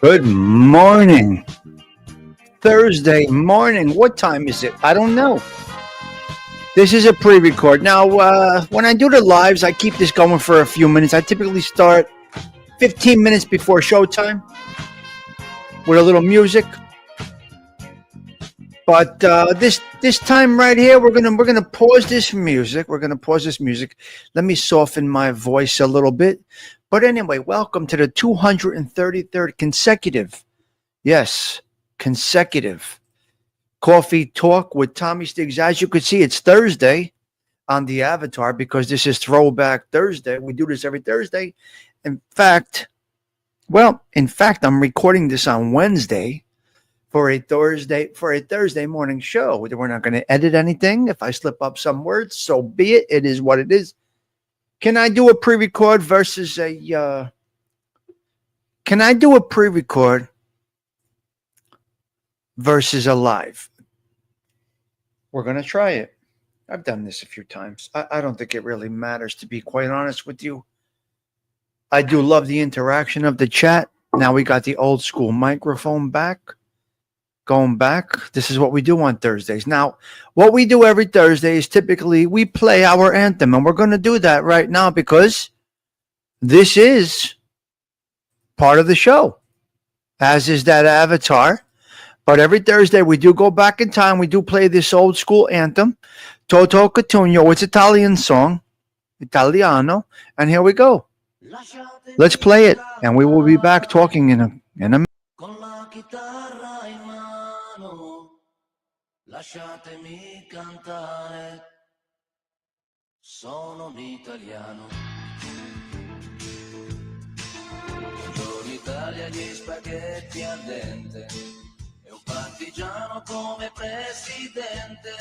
Good morning. Thursday morning. What time is it? I don't know. This is a pre-record. Now, when I do the lives, I keep this going for a few minutes. I typically start 15 minutes before showtime with a little music. But this time right here, we're gonna pause this music. We're gonna pause this music. Let me soften my voice a little bit. But anyway, welcome to the 233rd consecutive, yes, consecutive Kawfee talk with Tommy Stigs. As you can see, it's Thursday on the avatar because this is Throwback Thursday. We do this every Thursday. In fact, I'm recording this on Wednesday for a Thursday morning show. We're not going to edit anything. If I slip up some words, so be it. It is what it is. Can I do a pre-record versus a live? We're going to try it. I've done this a few times. I don't think it really matters, to be quite honest with you. I do love the interaction of the chat. Now we got the old school microphone back. Going back, this is what we do on Thursdays. Now, what we do every Thursday is typically we play our anthem, and we're going to do that right now because this is part of the show, as is that avatar. But every Thursday we do go back in time. We do play this old school anthem, Toto Cotugno. It's Italian song, Italiano, and here we go. Let's play it, and we will be back talking in a minute. Lasciatemi cantare, sono un italiano. Buongiorno Italia, gli spaghetti al dente, e un partigiano come presidente,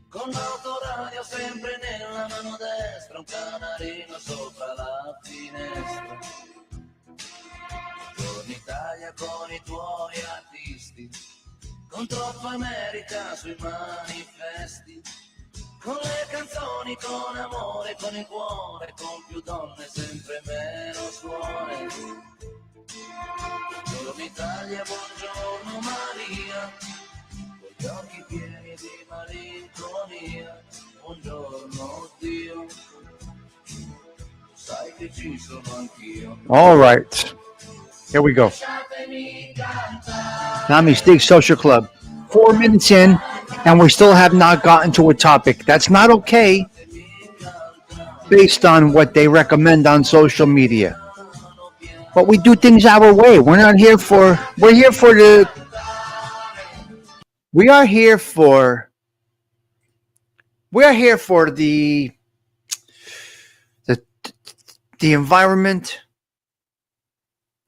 con l'autoradio sempre nella mano destra, un canarino sopra la finestra. Buongiorno Italia con i tuoi artisti, con troppa America sui manifesti, con le canzoni, con amore, con il cuore, con più donne, sempre meno suore. Buongiorno Italia, buongiorno Maria, con gli occhi pieni di malinconia. Buongiorno Dio, sai che ci sono anch'io. All right. Here we go. Tommy Stigs Social Club. 4 minutes in, and we still have not gotten to a topic. That's not okay based on what they recommend on social media. But we do things our way. We are here for the environment,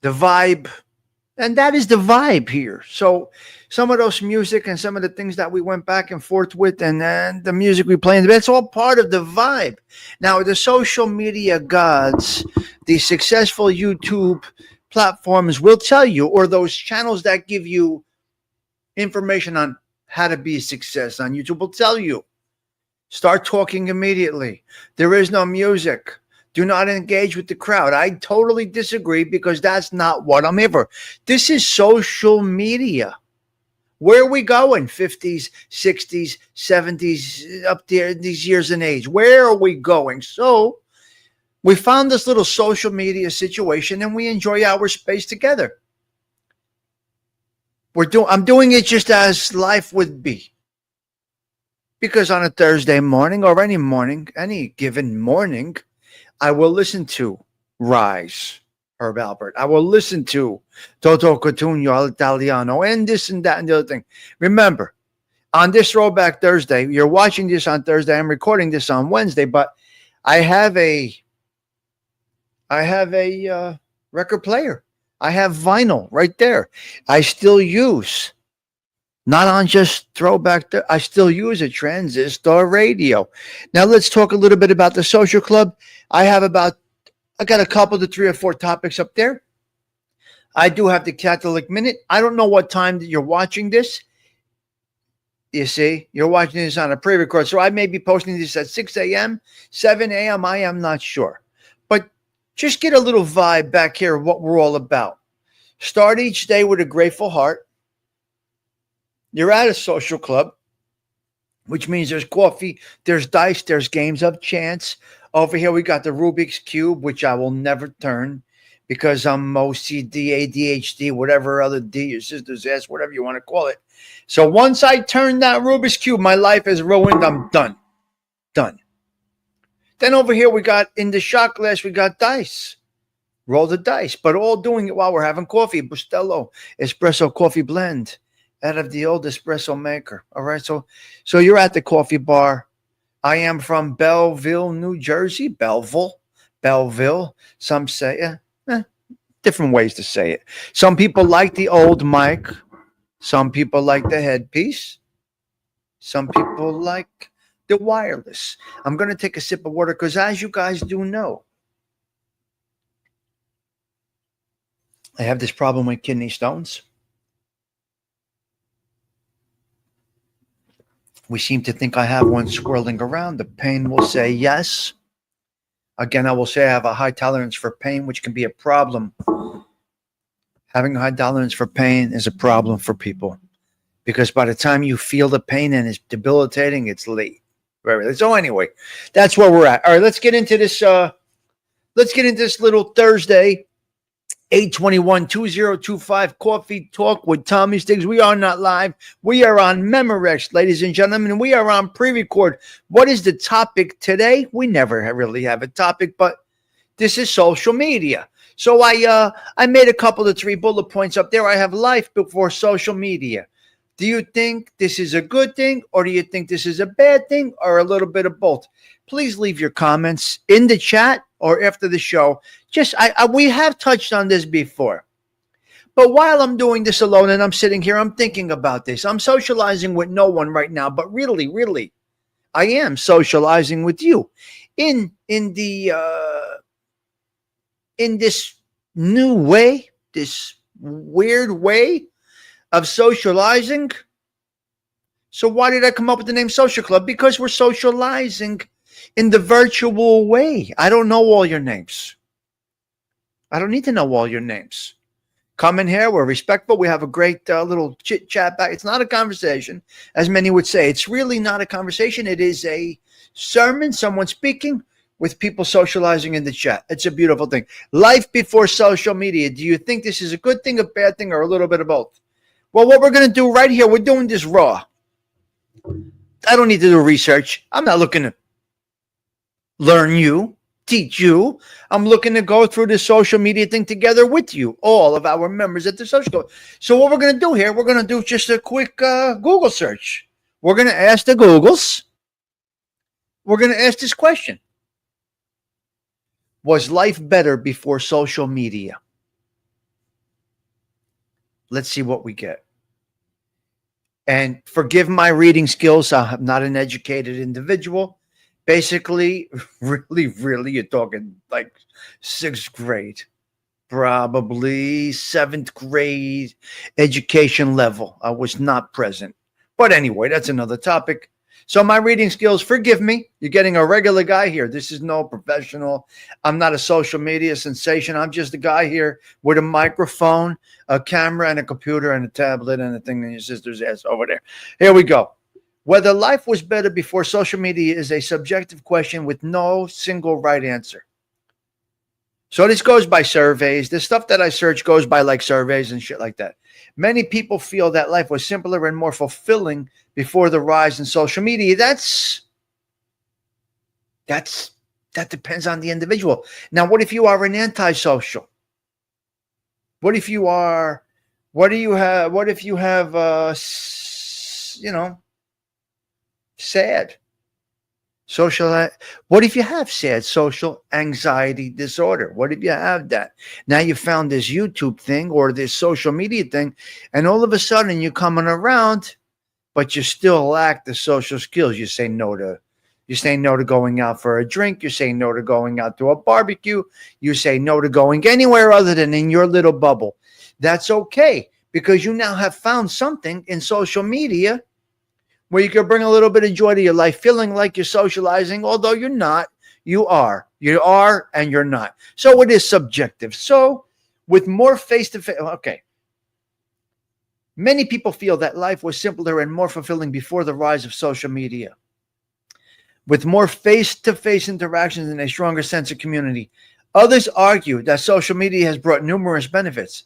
the vibe, and that is the vibe here. So some of those music and some of the things that we went back and forth with, and then the music we play, that's all part of the vibe. Now, the social media gods, the successful YouTube platforms will tell you, or those channels that give you information on how to be a success on YouTube will tell you, start talking immediately. There is no music. Do not engage with the crowd. I totally disagree because that's not what I'm here for. This is social media. Where are we going? 50s, 60s, 70s, up there, these years in age. Where are we going? So we found this little social media situation and we enjoy our space together. I'm doing it just as life would be. Because on a Thursday morning or any given morning, I will listen to Rise, Herb Albert. I will listen to Toto Cotugno Italiano and this and that and the other thing. Remember, on this Throwback Thursday, you're watching this on Thursday. I'm recording this on Wednesday, but I have a record player. I have vinyl right there. I still use, not on just Throwback, I still use a transistor radio. Now let's talk a little bit about the Social Club. I got a couple to 3 or 4 topics up there. I do have the Catholic Minute. I don't know what time that you're watching this. You see, you're watching this on a pre-record, so I may be posting this at 6 a.m., 7 a.m. I am not sure. But just get a little vibe back here of what we're all about. Start each day with a grateful heart. You're at a social club, which means there's coffee, there's dice, there's games of chance. Over here, we got the Rubik's Cube, which I will never turn because I'm OCD, ADHD, whatever other D your sister's ass, whatever you want to call it. So once I turn that Rubik's Cube, my life is ruined. I'm done. Done. Then over here, we got in the shot glass, we got dice. Roll the dice, but all doing it while we're having coffee. Bustelo espresso coffee blend out of the old espresso maker. All right. So you're at the coffee bar. I am from Belleville, New Jersey. Belleville. Some say, different ways to say it. Some people like the old mic. Some people like the headpiece. Some people like the wireless. I'm going to take a sip of water because, as you guys do know, I have this problem with kidney stones. We seem to think I have one swirling around. The pain will say yes. Again, I will say I have a high tolerance for pain, which can be a problem. Having a high tolerance for pain is a problem for people because by the time you feel the pain and it's debilitating, it's late. Right. So anyway, that's where we're at. All right, let's get into this. Let's get into this little Thursday, 821-2025 Coffee Talk with Tommy Stigs. We are not live. We are on Memorex, ladies and gentlemen. We are on pre-record. What is the topic today? We never really have a topic, but this is social media. So I made a couple of 3 bullet points up there. I have life before social media. Do you think this is a good thing, or do you think this is a bad thing, or a little bit of both? Please leave your comments in the chat or after the show. We have touched on this before. But while I'm doing this alone and I'm sitting here, I'm thinking about this. I'm socializing with no one right now, but really, I am socializing with you in this new way, this weird way of socializing. So why did I come up with the name Social Club? Because we're socializing in the virtual way. I don't know all your names. I don't need to know all your names. Come in here. We're respectful. We have a great little chit chat back. It's not a conversation, as many would say. It's really not a conversation. It is a sermon, someone speaking with people socializing in the chat. It's a beautiful thing. Life before social media. Do you think this is a good thing, a bad thing, or a little bit of both? Well, what we're going to do right here, we're doing this raw. I don't need to do research. I'm not looking to learn you, teach you. I'm looking to go through the social media thing together with you, all of our members at the Social Club. So what we're going to do here, we're going to do just a quick Google search. We're going to ask the Googles. We're going to ask this question. Was life better before social media? Let's see what we get. And forgive my reading skills. I'm not an educated individual. Basically, really, you're talking like 6th grade, probably 7th grade education level. I was not present. But anyway, that's another topic. So my reading skills, forgive me. You're getting a regular guy here. This is no professional. I'm not a social media sensation. I'm just a guy here with a microphone, a camera, and a computer, and a tablet, and a thing in your sister's ass over there. Here we go. Whether life was better before social media is a subjective question with no single right answer. So this goes by surveys. The stuff that I search goes by like surveys and shit like that. Many people feel that life was simpler and more fulfilling before the rise in social media. That depends on the individual. Now, what if you are an antisocial? What if you are? What do you have? What if you have? Sad social. What if you have sad social anxiety disorder? What if you have that? Now you found this YouTube thing or this social media thing, and all of a sudden you're coming around, but you still lack the social skills. You say no to going out for a drink. You say no to going out to a barbecue. You say no to going anywhere other than in your little bubble. That's okay, because you now have found something in social media where you can bring a little bit of joy to your life, feeling like you're socializing, although you're not. You are, and you're not. So it is subjective. So with more face-to-face, okay. Many people feel that life was simpler and more fulfilling before the rise of social media. With more face-to-face interactions and a stronger sense of community. Others argue that social media has brought numerous benefits.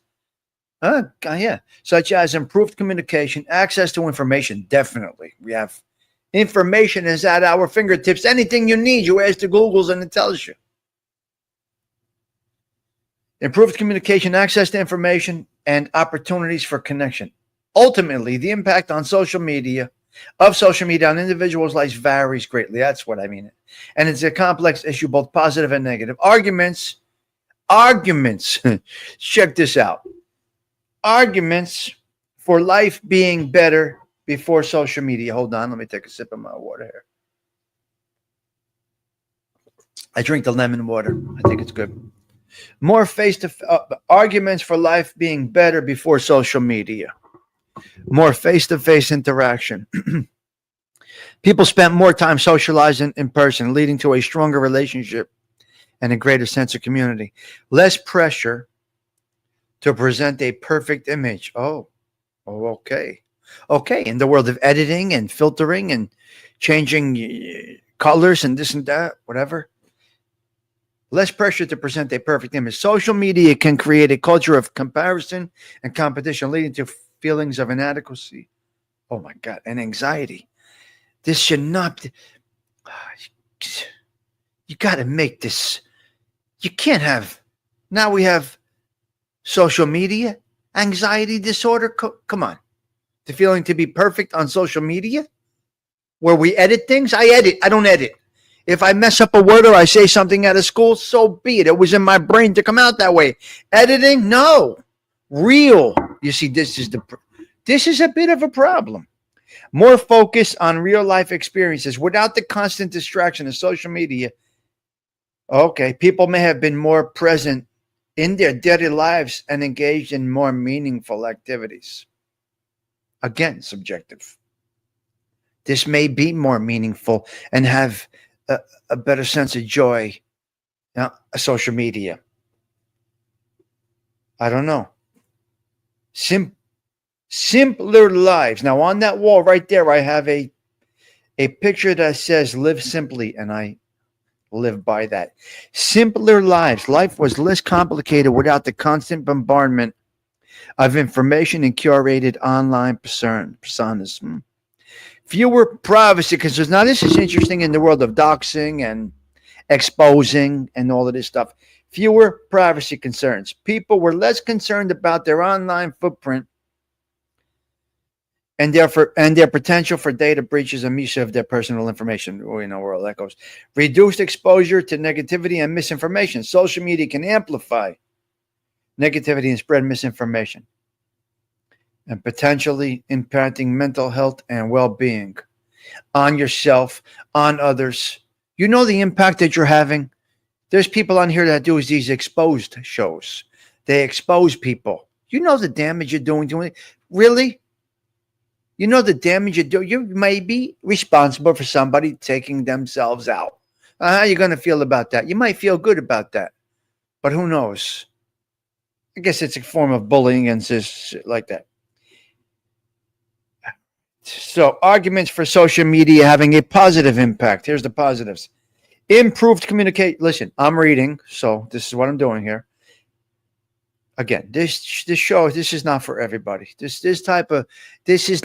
Such as improved communication, access to information. Definitely. We have information is at our fingertips. Anything you need, you ask the Googles and it tells you. Improved communication, access to information, and opportunities for connection. Ultimately, the impact on social media on individuals' lives varies greatly. That's what I mean. And it's a complex issue, both positive and negative. Arguments. Check this out. Arguments for life being better before social media. Hold on, let me take a sip of my water here. I drink the lemon water. I think it's good. More arguments for life being better before social media. More face-to-face interaction. People spent more time socializing in person, leading to a stronger relationship and a greater sense of community. Less pressure to present a perfect image. Okay. In the world of editing and filtering and changing colors and this and that, whatever. Less pressure to present a perfect image. Social media can create a culture of comparison and competition, leading to feelings of inadequacy. Oh my God, and anxiety. This should not be. You got to make this. You can't have. Now we have social media anxiety disorder. Come on. The feeling to be perfect on social media where we edit things. I edit. I don't edit. If I mess up a word or I say something out of school, so be it. It was in my brain to come out that way. Editing? No. Real. You see, this is a bit of a problem. More focus on real life experiences without the constant distraction of social media. Okay, people may have been more present in their daily lives and engaged in more meaningful activities. Again, subjective. This may be more meaningful and have a better sense of joy. Social media. I don't know. Simpler lives. Now on that wall right there, I have a picture that says live simply, and I live by that. Simpler lives. Life was less complicated without the constant bombardment of information and curated online personas. Fewer privacy concerns. Now this is interesting in the world of doxing and exposing and all of this stuff. Fewer privacy concerns. People were less concerned about their online footprint and their potential for data breaches and misuse of their personal information. We know where all that goes. Reduced exposure to negativity and misinformation. Social media can amplify negativity and spread misinformation, and potentially impacting mental health and well-being on yourself, on others. You know the impact that you're having. There's people on here that do these exposed shows. They expose people. You know the damage you're doing. Really? You know the damage you do. You may be responsible for somebody taking themselves out. How are you going to feel about that? You might feel good about that, but who knows? I guess it's a form of bullying and shit like that. So arguments for social media having a positive impact. Here's the positives. Improved communication. Listen, I'm reading, so this is what I'm doing here. Again, this show, this is not for everybody. This is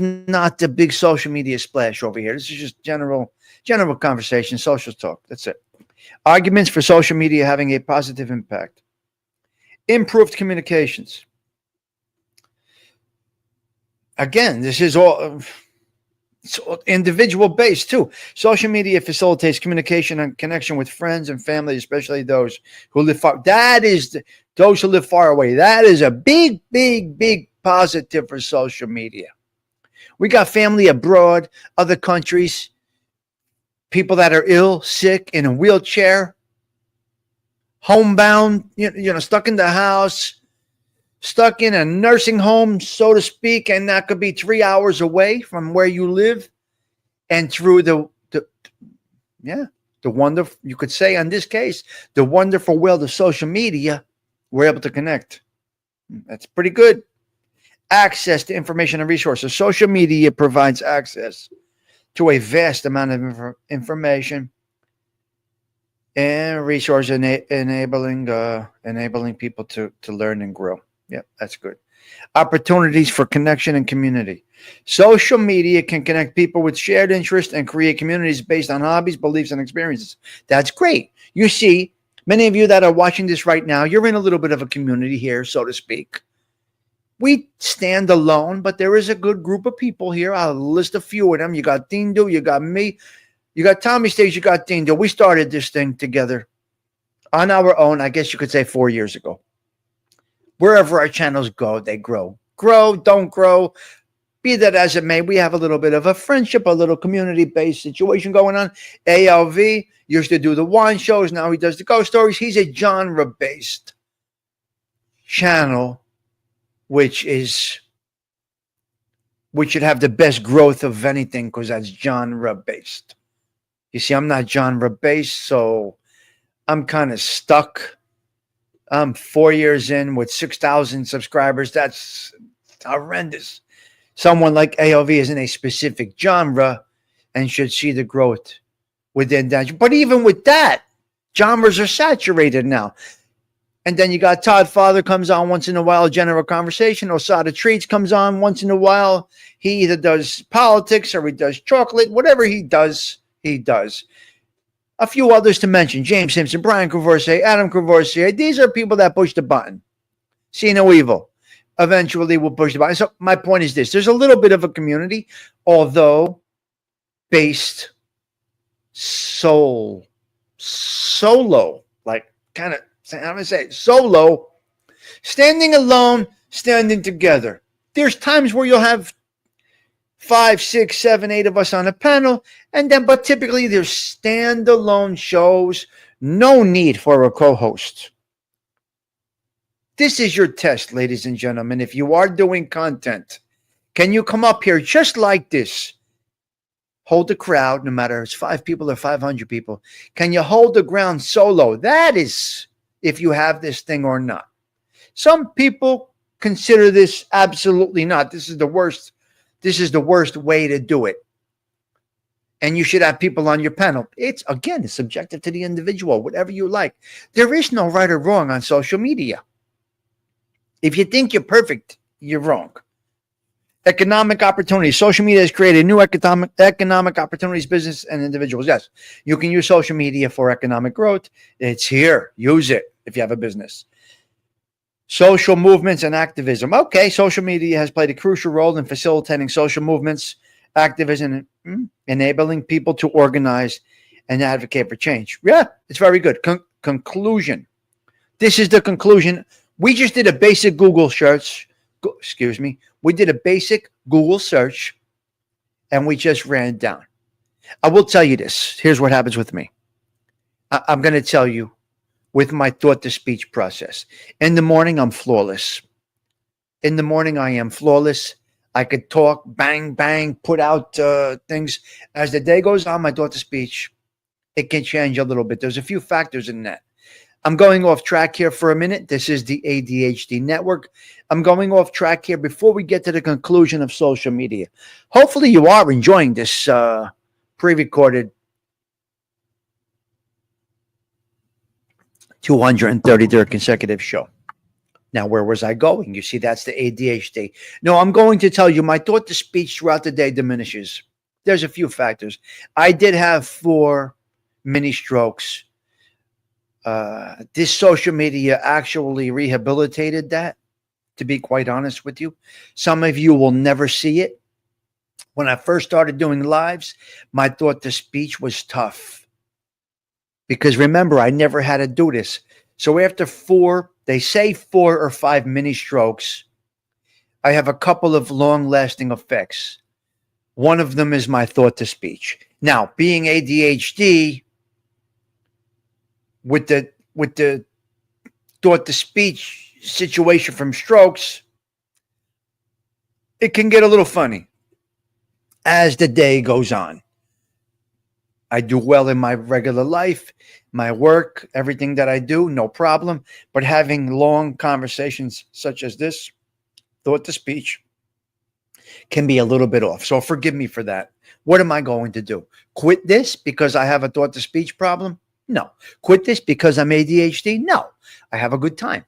not the big social media splash over here. This is just general conversation, social talk. That's it. Arguments for social media having a positive impact. Improved communications. Again, this is all it's all individual based too. Social media facilitates communication and connection with friends and family, especially those who live far. Those who live far away. That is a big, big, big positive for social media. We got family abroad, other countries, people that are ill, sick, in a wheelchair, homebound, stuck in the house, stuck in a nursing home, so to speak, and that could be 3 hours away from where you live. And through the wonderful, you could say in this case, the wonderful world of social media, we're able to connect. That's pretty good. Access to information and resources. Social media provides access to a vast amount of information and resources enabling people to learn and grow. Yeah, that's good. Opportunities for connection and community. Social media can connect people with shared interests and create communities based on hobbies, beliefs, and experiences. That's great. You see, many of you that are watching this right now, you're in a little bit of a community here, so to speak. We stand alone, but there is a good group of people here. I'll list a few of them. You got Dindo, you got me, you got Tommy Stage, you got Dindo. We started this thing together on our own, I guess you could say 4 years ago. Wherever our channels go, they grow. Grow, don't grow. Be that as it may, we have a little bit of a friendship, a little community-based situation going on. ALV used to do the wine shows. Now he does the ghost stories. He's a genre-based channel, which should have the best growth of anything because that's genre-based. You see, I'm not genre-based, so I'm kind of stuck. I'm 4 years in with 6,000 subscribers. That's horrendous. Someone like AOV is in a specific genre and should see the growth within that. But even with that, genres are saturated now. And then you got Todd Father comes on once in a while, general conversation. Osada Treats comes on once in a while. He either does politics or he does chocolate. Whatever he does, he does. A few others to mention: James Simpson, Brian Courvoisier, Adam Courvoisier. These are people that push the button. See no evil. Eventually we'll push the button. So my point is this. There's a little bit of a community, although based solo, like kind of, I'm going to say solo, standing alone, standing together. There's times where you'll have 5, 6, 7, 8 of us on a panel, but typically there's standalone shows, no need for a co-host. This is your test, ladies and gentlemen. If you are doing content, can you come up here just like this? Hold the crowd, no matter if it's 5 people or 500 people. Can you hold the ground solo? That is if you have this thing or not. Some people consider this absolutely not. This is the worst. This is the worst way to do it. And you should have people on your panel. It's subjective to the individual, whatever you like. There is no right or wrong on social media. If you think you're perfect, you're wrong. Economic opportunities. Social media has created new economic opportunities, business and individuals. Yes, you can use social media for economic growth. It's here. Use it if you have a business. Social movements and activism. Okay, social media has played a crucial role in facilitating social movements, activism, enabling people to organize and advocate for change. Yeah, it's very good. Conclusion. This is the conclusion. We just did a basic Google search. We did a basic Google search and we just ran down. I will tell you this. Here's what happens with me. I'm going to tell you with my thought-to-speech process. In the morning, I'm flawless. In the morning, I am flawless. I could talk, bang, bang, put out things. As the day goes on, my thought-to-speech, it can change a little bit. There's a few factors in that. I'm going off track here for a minute. This is the ADHD Network. I'm going off track here before we get to the conclusion of social media. Hopefully you are enjoying this pre-recorded 233rd consecutive show. Now, where was I going? You see, that's the ADHD. No, I'm going to tell you my thought to speech throughout the day diminishes. There's a few factors. I did have 4 mini strokes. This social media actually rehabilitated that, to be quite honest with you. Some of you will never see it. When I first started doing lives, my thought to speech was tough. Because remember, I never had to do this. So after 4, they say 4 or 5 mini strokes, I have a couple of long-lasting effects. One of them is my thought to speech. Now, being ADHD, with the thought to speech situation from strokes, it can get a little funny as the day goes on. I do well in my regular life, my work, everything that I do, no problem. But having long conversations such as this, thought to speech, can be a little bit off. So forgive me for that. What am I going to do? Quit this because I have a thought to speech problem? No. Quit this because I'm ADHD? No. I have a good time.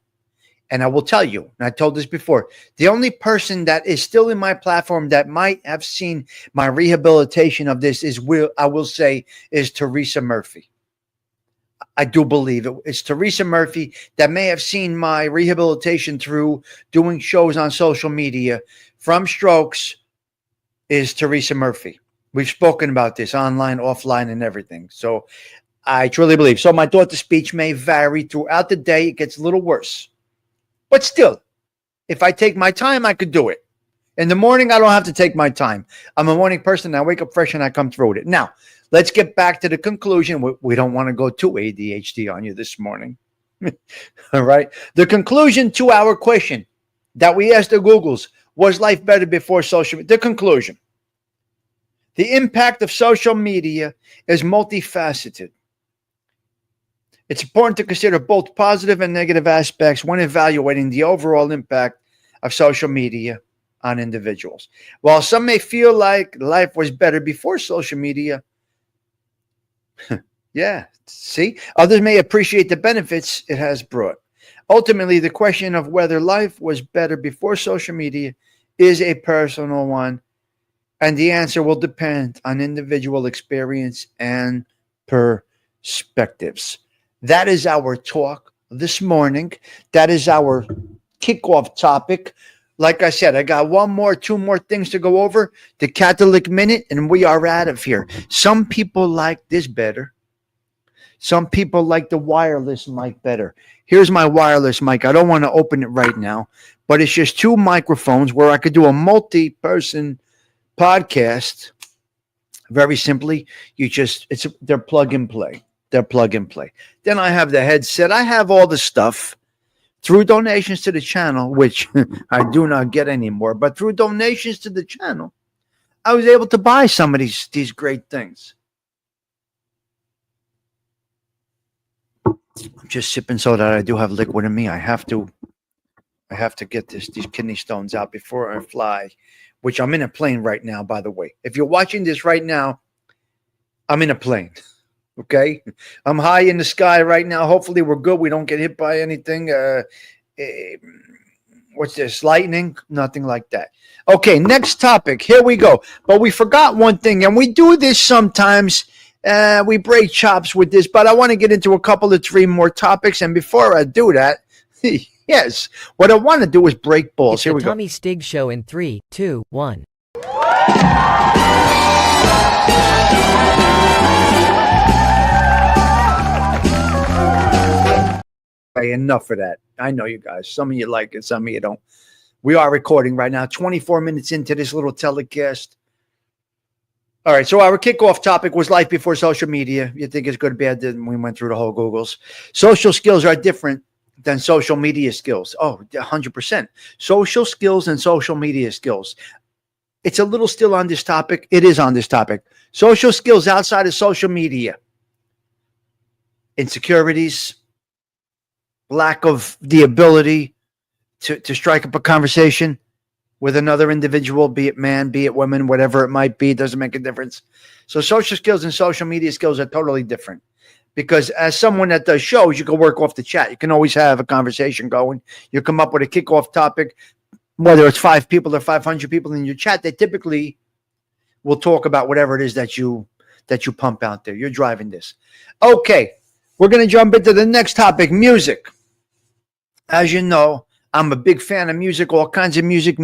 And I will tell you, and I told this before, the only person that is still in my platform that might have seen my rehabilitation of this is Teresa Murphy. I do believe it's Teresa Murphy that may have seen my rehabilitation through doing shows on social media from strokes is Teresa Murphy. We've spoken about this online, offline, and everything. So I truly believe. So my thought to speech may vary throughout the day. It gets a little worse. But still, if I take my time, I could do it. In the morning, I don't have to take my time. I'm a morning person. I wake up fresh and I come through with it. Now, let's get back to the conclusion. We don't want to go too ADHD on you this morning. All right. The conclusion to our question that we asked the Googles, was life better before social media? The conclusion. The impact of social media is multifaceted. It's important to consider both positive and negative aspects when evaluating the overall impact of social media on individuals. While some may feel like life was better before social media, yeah, see, others may appreciate the benefits it has brought. Ultimately, the question of whether life was better before social media is a personal one, and the answer will depend on individual experience and perspectives. That is our talk this morning. That is our kickoff topic. Like I said, I got 2 more things to go over. The Catholic Minute, and we are out of here. Some people like this better. Some people like the wireless mic better. Here's my wireless mic. I don't want to open it right now, but it's just 2 microphones where I could do a multi-person podcast. Very simply, they're plug and play. They're plug and play. Then I have the headset. I have all the stuff through donations to the channel, which I do not get anymore, but through donations to the channel, I was able to buy some of these great things. I'm just sipping so that I do have liquid in me. I have to get these kidney stones out before I fly, which I'm in a plane right now, by the way. If you're watching this right now, I'm in a plane. Okay, I'm high in the sky right now. Hopefully we're good. We don't get hit by anything. What's this? Lightning? Nothing like that. Okay, next topic. Here we go. But we forgot one thing, and we do this sometimes. We break chops with this, but I want to get into a couple of 3 more topics. And before I do that, yes, what I want to do is break balls. It's Here we go. Tommy Stigs Show in 3, 2, 1. Enough of that. I know you guys. Some of you like it, some of you don't. We are recording right now, 24 minutes into this little telecast. All right, so our kickoff topic was life before social media. You think it's good or bad? Then we went through the whole Googles. Social skills are different than social media skills. Oh, 100%. Social skills and social media skills. It's a little still on this topic. It is on this topic. Social skills outside of social media. Insecurities. Lack of the ability to strike up a conversation with another individual, be it man, be it woman, whatever it might be, it doesn't make a difference. So social skills and social media skills are totally different. Because as someone that does shows, you can work off the chat. You can always have a conversation going. You come up with a kickoff topic, whether it's 5 people or 500 people in your chat. They typically will talk about whatever it is that you pump out there. You're driving this. Okay, we're going to jump into the next topic, music. As you know, I'm a big fan of music, all kinds of music.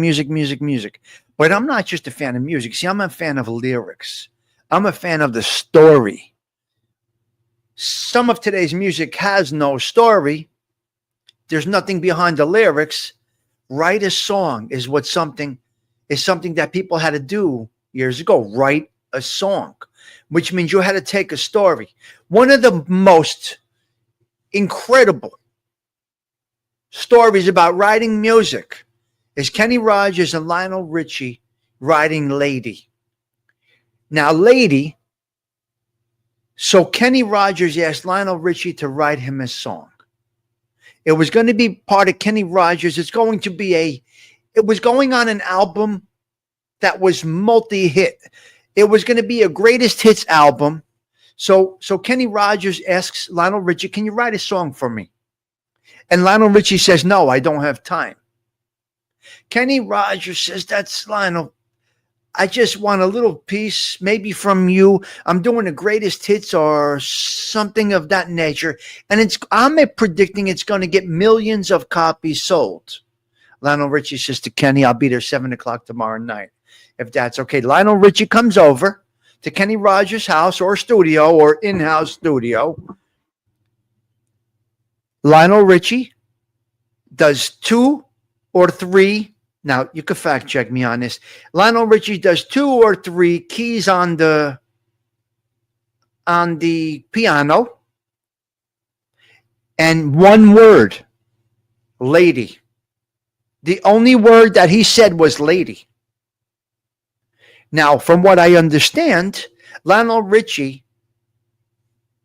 But I'm not just a fan of music. See, I'm a fan of lyrics. I'm a fan of the story. Some of today's music has no story. There's nothing behind the lyrics. Write a song is something that people had to do years ago. Write a song, which means you had to take a story. One of the most incredible stories about writing music is Kenny Rogers and Lionel Richie writing Lady. Now, Lady, so Kenny Rogers asked Lionel Richie to write him a song. It was going to be part of Kenny Rogers. It was going on an album that was multi-hit. It was going to be a greatest hits album. So Kenny Rogers asks Lionel Richie, can you write a song for me? And Lionel Richie says, no, I don't have time. Kenny Rogers says, that's Lionel. I just want a little piece, maybe from you. I'm doing the greatest hits or something of that nature. And I'm predicting it's going to get millions of copies sold. Lionel Richie says to Kenny, I'll be there 7 o'clock tomorrow night, if that's okay. Lionel Richie comes over to Kenny Rogers' house or studio or in-house studio. Lionel Richie does 2 or 3. Now, you can fact check me on this. Lionel Richie does 2 or 3 keys on the piano and one word, lady. The only word that he said was lady. Now, from what I understand, Lionel Richie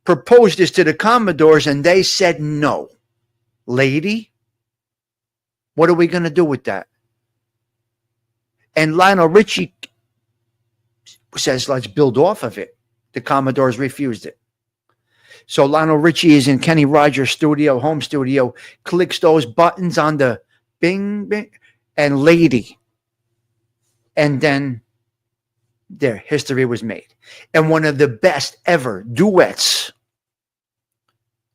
proposed this to the Commodores and they said no. Lady? What are we going to do with that? And Lionel Richie says, let's build off of it. The Commodores refused it. So Lionel Richie is in Kenny Rogers' home studio, clicks those buttons on the bing, bing, and lady. And then their history was made. And one of the best ever duets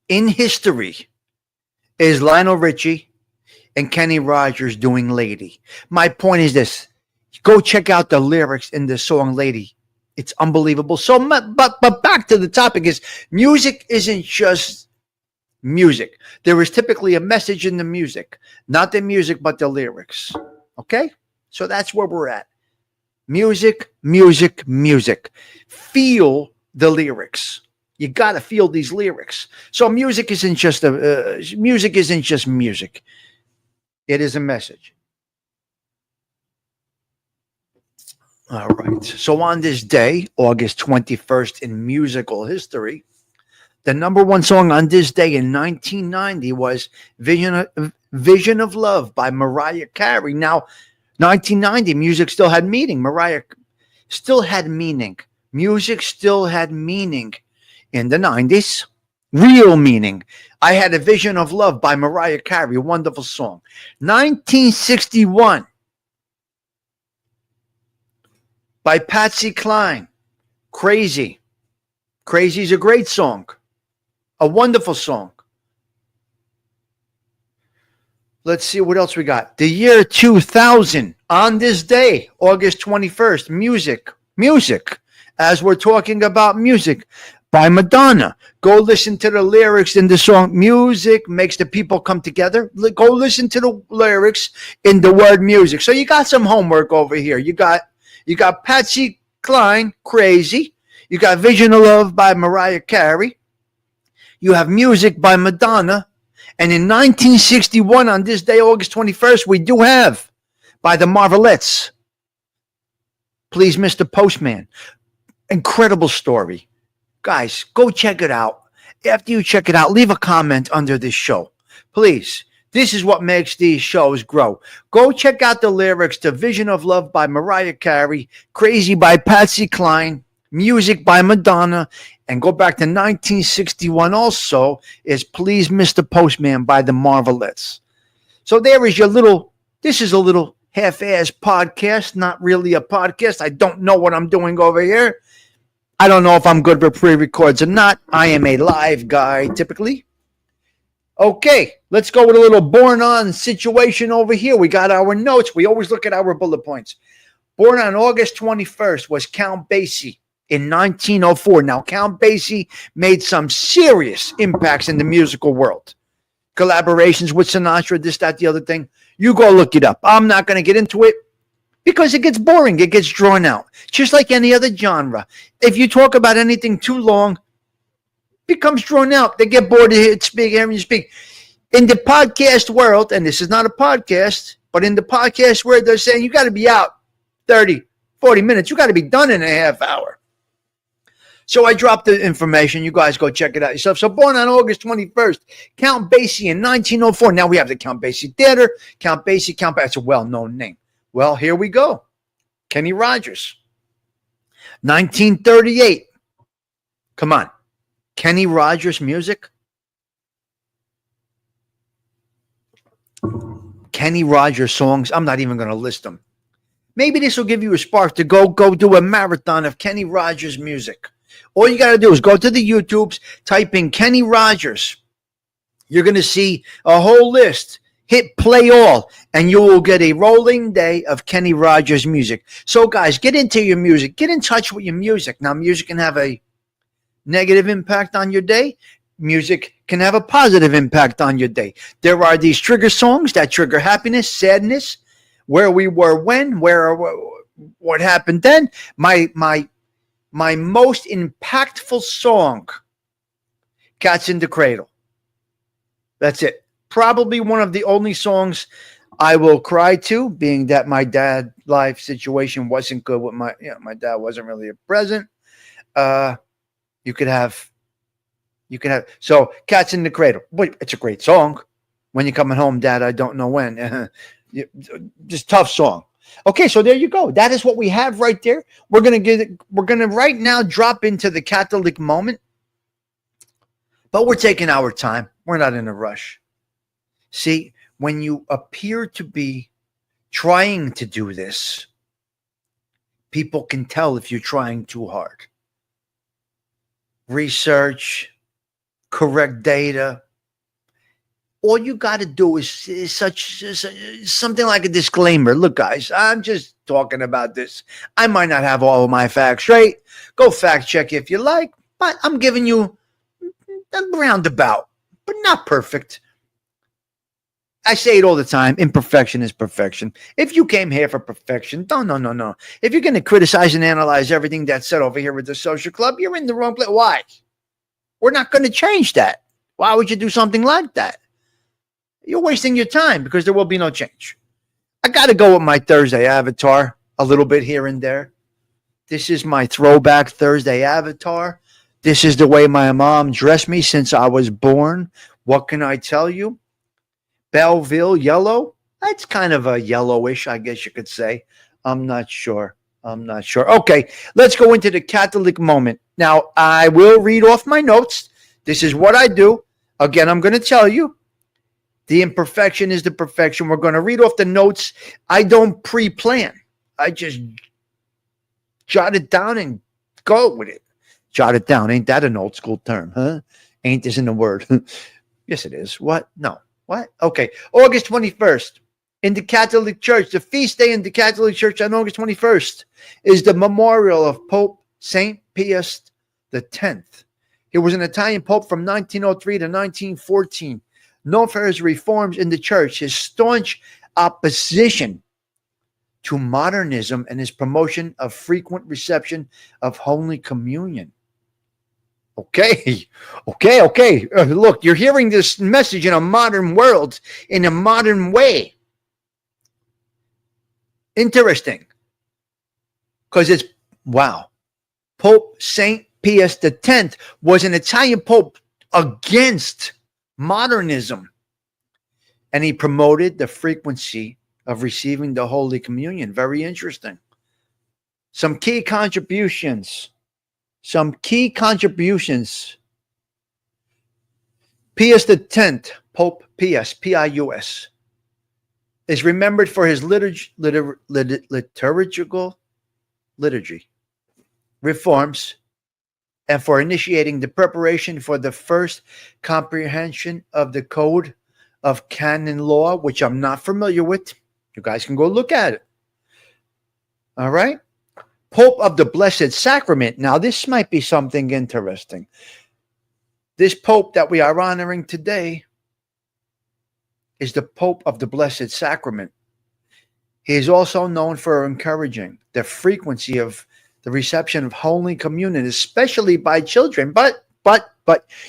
in history is Lionel Richie and Kenny Rogers doing Lady. My point is this. Go check out the lyrics in the song Lady. It's unbelievable. So, but back to the topic is music isn't just music. There is typically a message in the music. Not the music, but the lyrics. Okay? So that's where we're at. Music. Feel the lyrics. You got to feel these lyrics. So music isn't just music. It is a message. All right. So on this day, August 21st in musical history, the number one song on this day in 1990 was Vision of Love by Mariah Carey. Now, 1990, music still had meaning. Mariah still had meaning. Music still had meaning in the 90s. Real meaning. I Had a Vision of Love by Mariah Carey. Wonderful song. 1961 by Patsy Cline. Crazy. Crazy's a great song. A wonderful song. Let's see what else we got. The year 2000. On this day, August 21st. Music. As we're talking about music. By Madonna. Go listen to the lyrics in the song. Music makes the people come together. Go listen to the lyrics in the word music. So you got some homework over here. You got Patsy Cline, Crazy. You got Vision of Love by Mariah Carey. You have Music by Madonna. And in 1961, on this day, August 21st, we do have by the Marvelettes, Please Mr. Postman. Incredible story. Guys, go check it out. After you check it out, leave a comment under this show. Please. This is what makes these shows grow. Go check out the lyrics to Vision of Love by Mariah Carey, Crazy by Patsy Cline, Music by Madonna, and go back to 1961 also, is Please Mr. Postman by the Marvelettes. So there is your little, this is a little half-ass podcast, not really a podcast. I don't know what I'm doing over here. I don't know if I'm good for pre-records or not. I am a live guy typically. Okay, let's go with a little Born On situation over here. We got our notes. We always look at our bullet points. Born on August 21st was Count Basie in 1904. Now, Count Basie made some serious impacts in the musical world. Collaborations with Sinatra, this, that, the other thing. You go look it up. I'm not going to get into it because it gets boring. It gets drawn out. Just like any other genre. If you talk about anything too long, it becomes drawn out. They get bored of it, hearing you speak. In the podcast world, and this is not a podcast, but in the podcast world, they're saying you got to be out 30, 40 minutes. You got to be done in a half hour. So I dropped the information. You guys go check it out yourself. So born on August 21st, Count Basie in 1904. Now we have the Count Basie Theater. Count Basie. That's a well-known name. Well, here we go. Kenny Rogers. 1938. Come on. Kenny Rogers music. Kenny Rogers songs. I'm not even going to list them. Maybe this will give you a spark to go do a marathon of Kenny Rogers music. All you got to do is go to the YouTubes, type in Kenny Rogers. You're going to see a whole list. Hit play all, and you will get a rolling day of Kenny Rogers music. So, guys, get into your music. Get in touch with your music. Now, music can have a negative impact on your day. Music can have a positive impact on your day. There are these trigger songs that trigger happiness, sadness, where we were when, what happened then. My most impactful song, Cats in the Cradle. That's it. Probably one of the only songs I will cry to, being that my dad life situation wasn't good with my dad wasn't really present. You could have so Cats in the Cradle. But it's a great song. When you're coming home, Dad, I don't know when. Just tough song. Okay, so there you go. That is what we have right there. We're gonna right now drop into the Catholic moment. But we're taking our time. We're not in a rush. See, when you appear to be trying to do this, people can tell if you're trying too hard. Research, correct data. All you got to do is something like a disclaimer. Look, guys, I'm just talking about this. I might not have all of my facts straight. Go fact check if you like, but I'm giving you a roundabout, but not perfect. I say it all the time. Imperfection is perfection. If you came here for perfection, no. If you're going to criticize and analyze everything that's said over here with the social club, you're in the wrong place. Why? We're not going to change that. Why would you do something like that? You're wasting your time because there will be no change. I got to go with my Thursday avatar a little bit here and there. This is my throwback Thursday avatar. This is the way my mom dressed me since I was born. What can I tell you? Belleville yellow. That's kind of a yellowish, I guess you could say. I'm not sure. Okay, let's go into the Catholic moment. Now, I will read off my notes. This is what I do. Again, I'm going to tell you. The imperfection is the perfection. We're going to read off the notes. I don't pre-plan. I just jot it down and go with it. Jot it down. Ain't that an old school term, huh? Ain't isn't a word. Yes, it is. What? No. What? Okay. August 21st. In the Catholic Church, the feast day in the Catholic Church on August 21st is the memorial of Pope St. Pius X. He was an Italian pope from 1903 to 1914. Known for his reforms in the church, his staunch opposition to modernism, and his promotion of frequent reception of Holy Communion. Okay. Look, you're hearing this message in a modern world, in a modern way. Interesting. Because it's, wow. Pope St. Pius X was an Italian pope against modernism. And he promoted the frequency of receiving the Holy Communion. Very interesting. Some key contributions. Some key contributions. Pius X, Pope Pius, Pius, is remembered for his liturgical liturgy reforms and for initiating the preparation for the first comprehension of the Code of Canon Law, which I'm not familiar with. You guys can go look at it. All right. Pope of the Blessed Sacrament. Now, this might be something interesting. This Pope that we are honoring today is the Pope of the Blessed Sacrament. He is also known for encouraging the frequency of the reception of Holy Communion, especially by children. But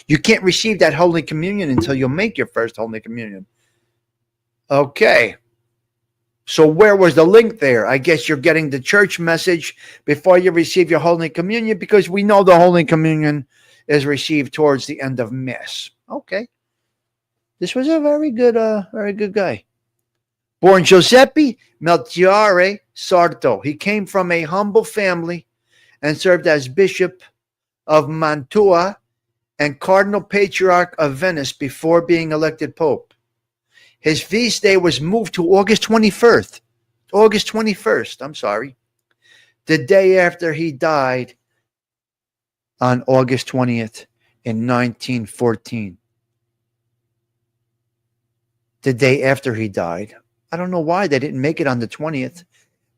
you can't receive that Holy Communion until you make your first Holy Communion. Okay. So where was the link there? I guess you're getting the church message before you receive your Holy Communion, because we know the Holy Communion is received towards the end of Mass. Okay. This was a very good guy. Born Giuseppe Melchiorre Sarto. He came from a humble family and served as Bishop of Mantua and Cardinal Patriarch of Venice before being elected Pope. His feast day was moved to August 21st. The day after he died on August 20th in 1914. The day after he died. I don't know why they didn't make it on the 20th.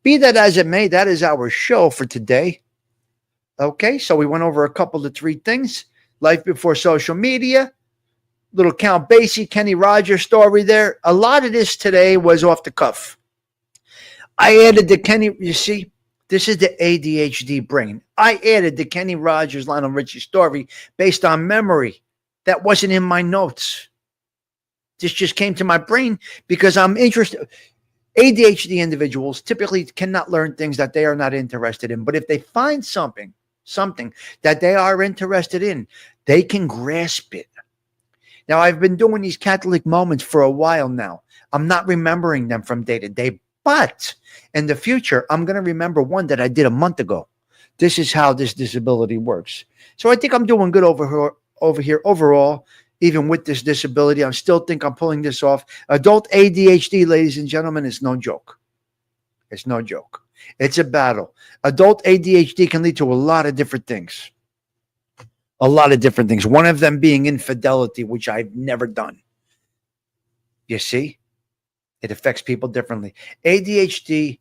Be that as it may, that is our show for today. Okay, so we went over a couple of 3 things. Life before social media. Little Count Basie, Kenny Rogers story there. A lot of this today was off the cuff. I added the Kenny, you see, this is the ADHD brain. I added the Kenny Rogers, Lionel Richie story based on memory. That wasn't in my notes. This just came to my brain because I'm interested. ADHD individuals typically cannot learn things that they are not interested in. But if they find something that they are interested in, they can grasp it. Now, I've been doing these Catholic moments for a while now. I'm not remembering them from day to day, but in the future, I'm going to remember one that I did a month ago. This is how this disability works. So I think I'm doing good over here overall. Even with this disability, I still think I'm pulling this off. Adult ADHD, ladies and gentlemen, is no joke. It's no joke. It's a battle. Adult ADHD can lead to a lot of different things. A lot of different things. One of them being infidelity, which I've never done. You see? It affects people differently. ADHD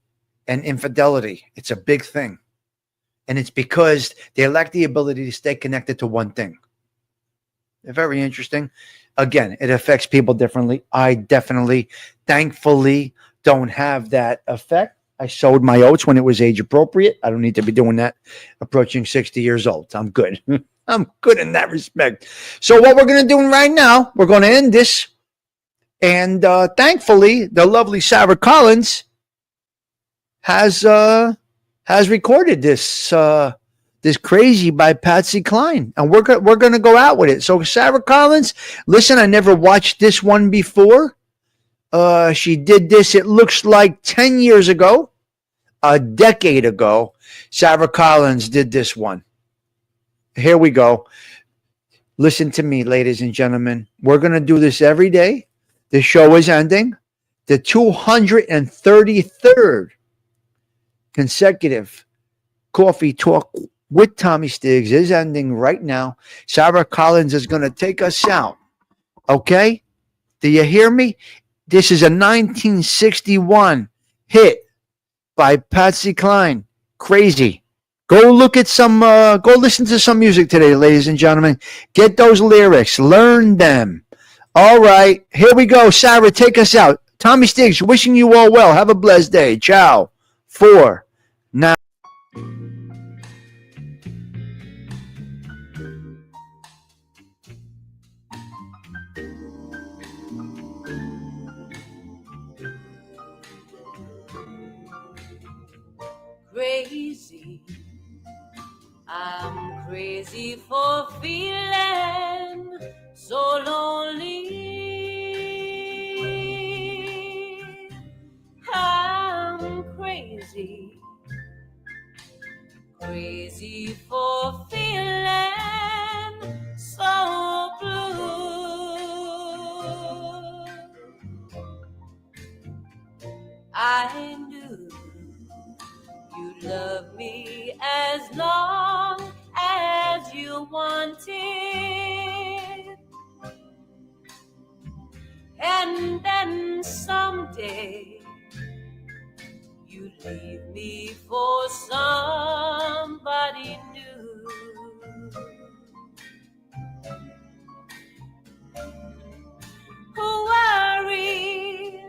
and infidelity, it's a big thing. And it's because they lack the ability to stay connected to one thing. Very interesting. Again, it affects people differently. I definitely, thankfully, don't have that effect. I sowed my oats when it was age appropriate. I don't need to be doing that approaching 60 years old. I'm good. I'm good in that respect. So what we're going to do right now, we're going to end this. And thankfully, the lovely Sarah Collins has recorded this this Crazy by Patsy Cline, and we're going to go out with it. So Sarah Collins, listen, I never watched this one before. She did this, it looks like 10 years ago, a decade ago. Sarah Collins did this one. Here we go. Listen to me, ladies and gentlemen. We're going to do this every day. The show is ending. The 233rd consecutive Coffee Talk with Tommy Stigs is ending right now. Sarah Collins is going to take us out. Okay? Do you hear me? This is a 1961 hit by Patsy Cline. Crazy. Go look at go listen to some music today, ladies and gentlemen. Get those lyrics. Learn them. All right. Here we go. Sarah, take us out. Tommy Stigs, wishing you all well. Have a blessed day. Ciao. 4. Now. Crazy, I'm crazy for feeling so lonely. I'm crazy, crazy for feeling I knew you loved me as long as you wanted. And then someday you leave me for somebody new. Worry,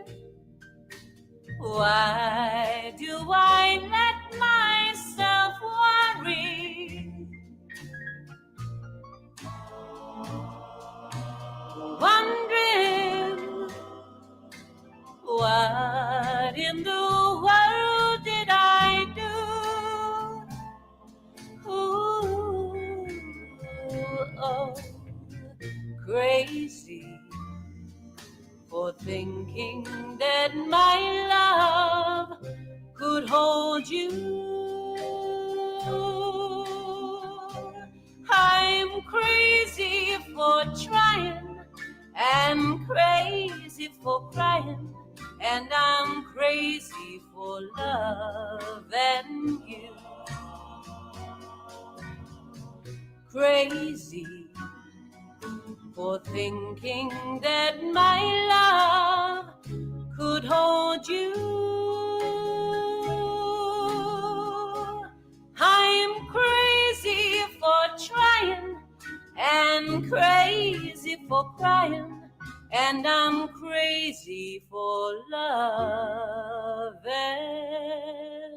why do I let myself worry? Wondering, what in the world did I do? Ooh, oh, crazy for thinking that my love could hold you. I'm crazy for trying and crazy for crying, and I'm crazy for loving you. Crazy for thinking that my love could hold you. I'm crazy for trying and crazy for crying, and I'm crazy for love.